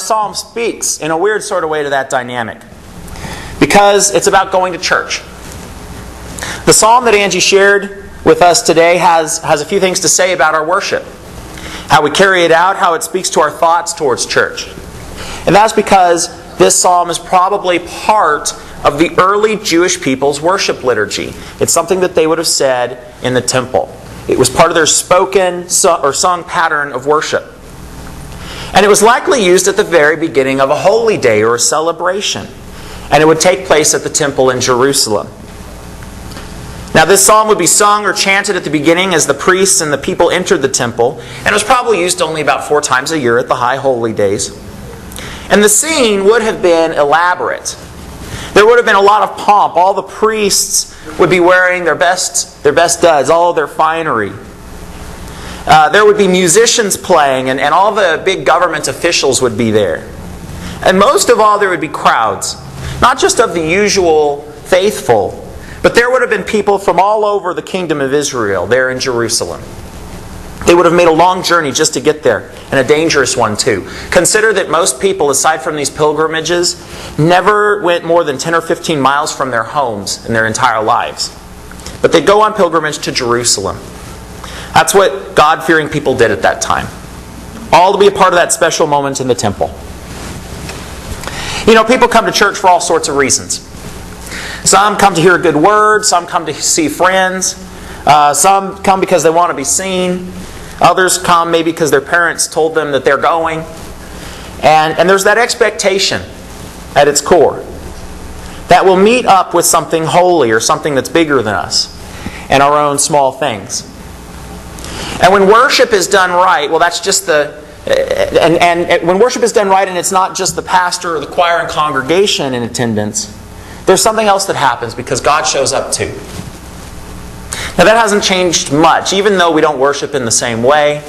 psalm speaks in a weird sort of way to that dynamic, because it's about going to church. The psalm that Angie shared with us today has a few things to say about our worship, how we carry it out, how it speaks to our thoughts towards church. And that's because this psalm is probably part of the early Jewish people's worship liturgy. It's something that they would have said in the temple. It was part of their spoken or sung pattern of worship. And it was likely used at the very beginning of a holy day or a celebration. And it would take place at the temple in Jerusalem. Now, this psalm would be sung or chanted at the beginning as the priests and the people entered the temple, and it was probably used only about 4 times a year at the high holy days. And the scene would have been elaborate. There would have been a lot of pomp. All the priests would be wearing their best duds, all of their finery. There would be musicians playing, and all the big government officials would be there. And most of all, there would be crowds, not just of the usual faithful, but there would have been people from all over the kingdom of Israel there in Jerusalem. They would have made a long journey just to get there, and a dangerous one too. Consider that most people, aside from these pilgrimages, never went more than 10 or 15 miles from their homes in their entire lives. But they'd go on pilgrimage to Jerusalem. That's what God-fearing people did at that time. All to be a part of that special moment in the temple. You know, people come to church for all sorts of reasons. Some come to hear a good word. Some come to see friends. Some come because they want to be seen. Others come maybe because their parents told them that they're going. And there's that expectation at its core that we'll meet up with something holy or something that's bigger than us and our own small things. And when worship is done right, well, that's just and when worship is done right and it's not just the pastor or the choir and congregation in attendance, there's something else that happens because God shows up too. Now that hasn't changed much, even though we don't worship in the same way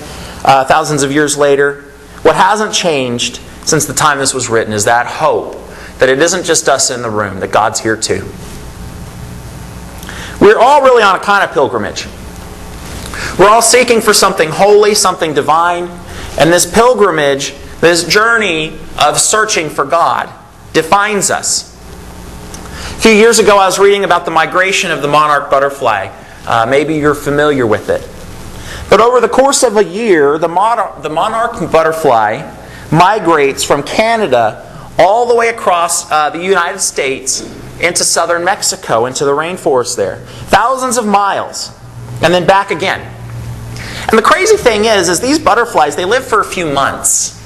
thousands of years later. What hasn't changed since the time this was written is that hope that it isn't just us in the room, that God's here too. We're all really on a kind of pilgrimage. We're all seeking for something holy, something divine, and this pilgrimage, this journey of searching for God, defines us. A few years ago I was reading about the migration of the monarch butterfly. Maybe you're familiar with it. But over the course of a year, the monarch butterfly migrates from Canada all the way across the United States into southern Mexico, into the rainforest there. Thousands of miles, and then back again. And the crazy thing is these butterflies, they live for a few months.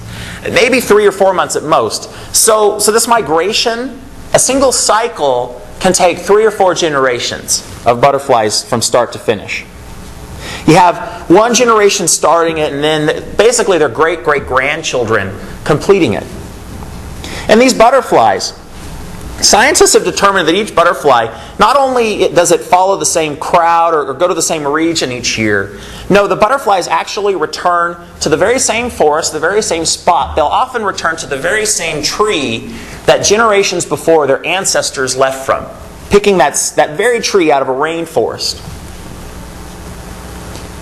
Maybe 3 or 4 months at most. So this migration, a single cycle, can take 3 or 4 generations of butterflies from start to finish. You have one generation starting it, and then basically their great-great-grandchildren completing it. And these butterflies, scientists have determined that each butterfly, not only does it follow the same crowd or go to the same region each year, no, the butterflies actually return to the very same forest, the very same spot. They'll often return to the very same tree that generations before their ancestors left from, picking that very tree out of a rainforest.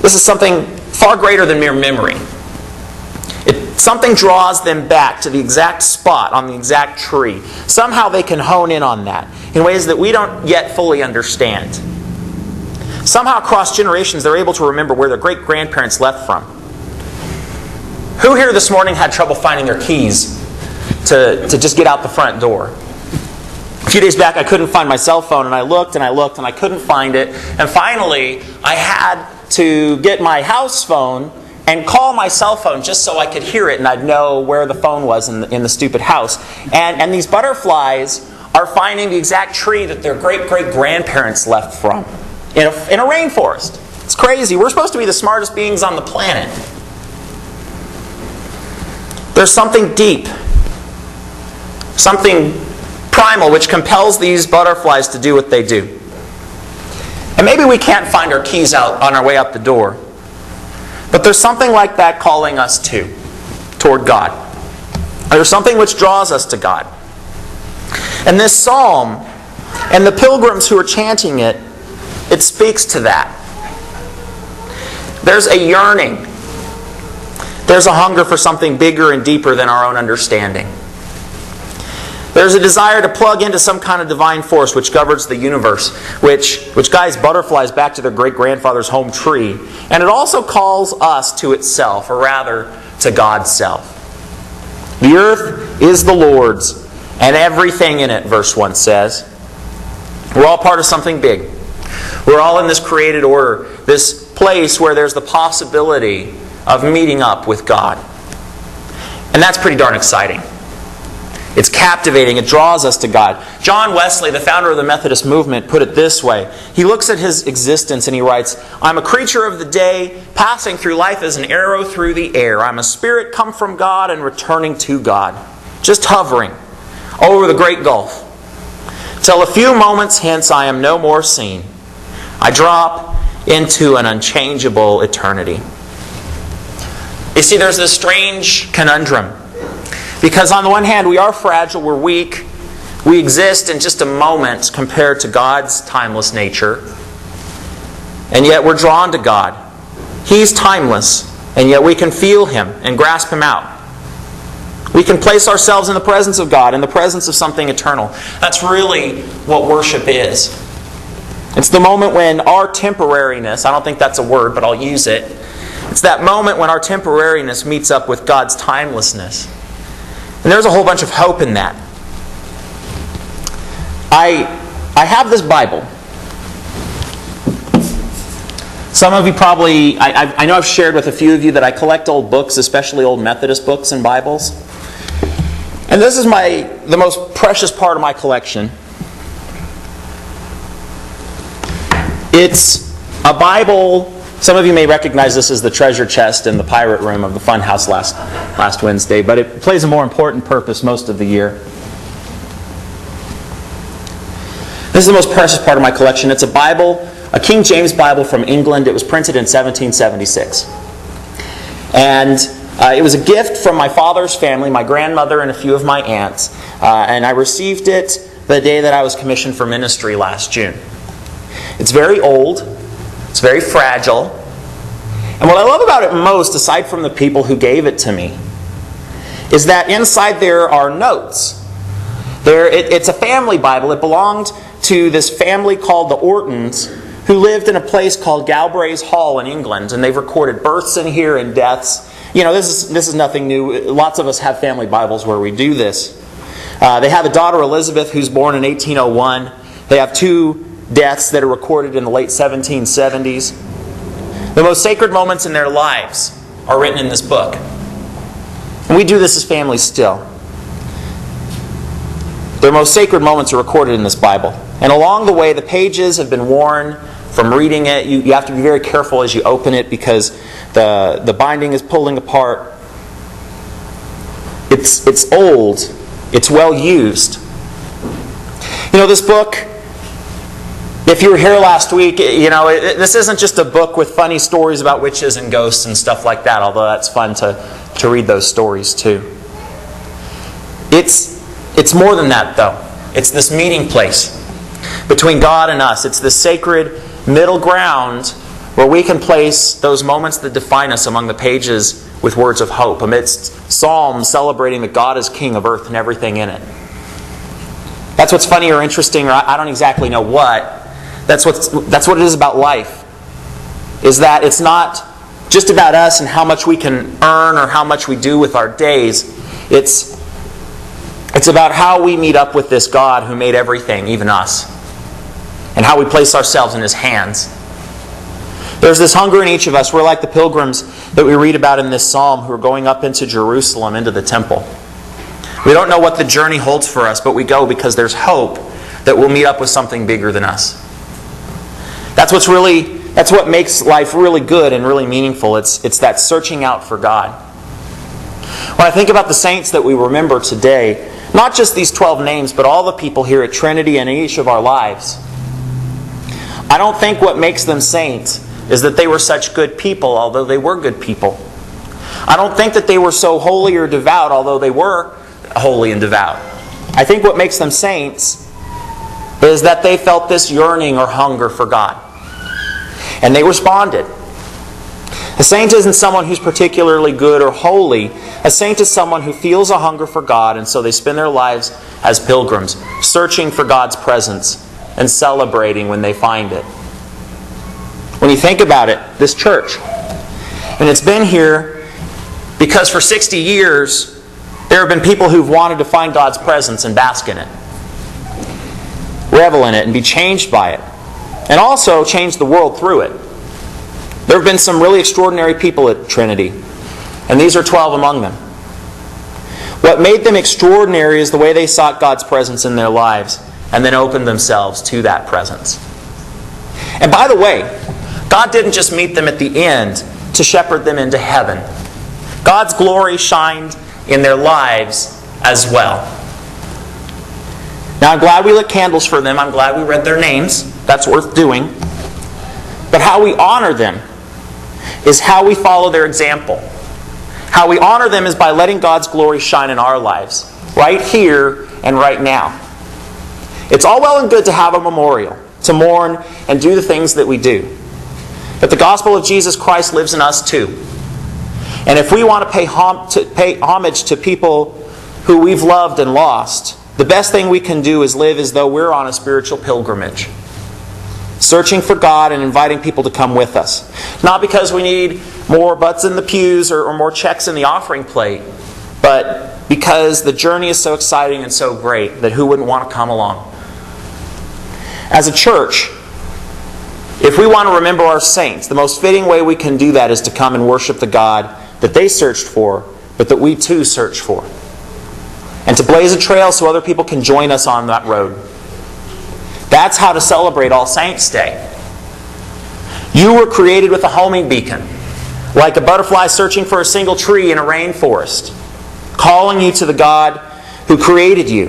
This is something far greater than mere memory. Something draws them back to the exact spot on the exact tree. Somehow they can hone in on that in ways that we don't yet fully understand. Somehow across generations they're able to remember where their great-grandparents left from. Who here this morning had trouble finding their keys to just get out the front door? A few days back I couldn't find my cell phone, and I looked and I couldn't find it. And finally I had to get my house phone and call my cell phone just so I could hear it and I'd know where the phone was in the stupid house. And these butterflies are finding the exact tree that their great-great-grandparents left from in a rainforest. It's crazy. We're supposed to be the smartest beings on the planet. There's something deep, something primal which compels these butterflies to do what they do. And maybe we can't find our keys out on our way out the door. But there's something like that calling us toward God. There's something which draws us to God. And this psalm, and the pilgrims who are chanting it, it speaks to that. There's a yearning. There's a hunger for something bigger and deeper than our own understanding. There's a desire to plug into some kind of divine force which governs the universe, which guides butterflies back to their great-grandfather's home tree. And it also calls us to itself, or rather, to God's self. The earth is the Lord's, and everything in it, verse 1 says. We're all part of something big. We're all in this created order, this place where there's the possibility of meeting up with God. And that's pretty darn exciting. It's captivating. It draws us to God. John Wesley, the founder of the Methodist movement, put it this way. He looks at his existence and he writes, I'm a creature of the day, passing through life as an arrow through the air. I'm a spirit come from God and returning to God. Just hovering over the great gulf. Till a few moments hence I am no more seen. I drop into an unchangeable eternity. You see, there's this strange conundrum. Because on the one hand, we are fragile, we're weak, we exist in just a moment compared to God's timeless nature. And yet we're drawn to God. He's timeless, and yet we can feel Him and grasp Him out. We can place ourselves in the presence of God, in the presence of something eternal. That's really what worship is. It's the moment when our temporariness, I don't think that's a word, but I'll use it. It's that moment when our temporariness meets up with God's timelessness. And there's a whole bunch of hope in that. I have this Bible. Some of you probably, I know I've shared with a few of you that I collect old books, especially old Methodist books and Bibles. And this is the most precious part of my collection. It's a Bible. Some of you may recognize this as the treasure chest in the pirate room of the fun house last Wednesday, but it plays a more important purpose most of the year. This is the most precious part of my collection. It's a Bible, a King James Bible from England. It was printed in 1776. And it was a gift from my father's family, my grandmother and a few of my aunts. And I received it the day that I was commissioned for ministry last June. It's very old. It's very fragile. And what I love about it most, aside from the people who gave it to me, is that inside there are notes. It's a family Bible. It belonged to this family called the Ortons, who lived in a place called Galbraith's Hall in England. And they've recorded births in here and deaths. You know, this is nothing new. Lots of us have family Bibles where we do this. They have a daughter, Elizabeth, who's born in 1801. They have two deaths that are recorded in the late 1770s. The most sacred moments in their lives are written in this book. And we do this as families still. Their most sacred moments are recorded in this Bible. And along the way, the pages have been worn from reading it. You have to be very careful as you open it because the binding is pulling apart. It's old. It's well used. You know, this book, if you were here last week, this isn't just a book with funny stories about witches and ghosts and stuff like that, although that's fun to read those stories too. It's more than that, though. It's this meeting place between God and us. It's the sacred middle ground where we can place those moments that define us among the pages with words of hope, amidst psalms celebrating that God is King of earth and everything in it. That's what's funny or interesting, or I don't exactly know what. That's what it is about life. Is that it's not just about us and how much we can earn or how much we do with our days. It's about how we meet up with this God who made everything, even us. And how we place ourselves in His hands. There's this hunger in each of us. We're like the pilgrims that we read about in this psalm who are going up into Jerusalem, into the temple. We don't know what the journey holds for us, but we go because there's hope that we'll meet up with something bigger than us. That's what makes life really good and really meaningful. It's that searching out for God. When I think about the saints that we remember today, not just these 12 names, but all the people here at Trinity and in each of our lives, I don't think what makes them saints is that they were such good people, although they were good people. I don't think that they were so holy or devout, although they were holy and devout. I think what makes them saints is that they felt this yearning or hunger for God. And they responded. A saint isn't someone who's particularly good or holy. A saint is someone who feels a hunger for God, and so they spend their lives as pilgrims, searching for God's presence and celebrating when they find it. When you think about it, this church, and it's been here because for 60 years there have been people who've wanted to find God's presence and bask in it, revel in it, and be changed by it, and also change the world through it. There have been some really extraordinary people at Trinity, and these are 12 among them. What made them extraordinary is the way they sought God's presence in their lives and then opened themselves to that presence. And by the way, God didn't just meet them at the end to shepherd them into heaven. God's glory shined in their lives as well. Now, I'm glad we lit candles for them. I'm glad we read their names. That's worth doing. But how we honor them is how we follow their example. How we honor them is by letting God's glory shine in our lives, right here and right now. It's all well and good to have a memorial, to mourn and do the things that we do. But the gospel of Jesus Christ lives in us too. And if we want to pay homage to people who we've loved and lost, the best thing we can do is live as though we're on a spiritual pilgrimage, searching for God and inviting people to come with us. Not because we need more butts in the pews or more checks in the offering plate, but because the journey is so exciting and so great that who wouldn't want to come along? As a church, if we want to remember our saints, the most fitting way we can do that is to come and worship the God that they searched for, but that we too search for. And to blaze a trail so other people can join us on that road. That's how to celebrate All Saints' Day. You were created with a homing beacon, like a butterfly searching for a single tree in a rainforest, calling you to the God who created you.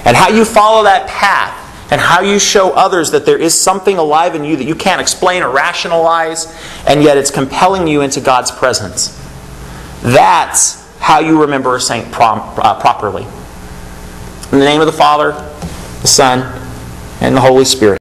And how you follow that path, and how you show others that there is something alive in you that you can't explain or rationalize, and yet it's compelling you into God's presence. That's how you remember a saint properly. In the name of the Father, the Son, and the Holy Spirit.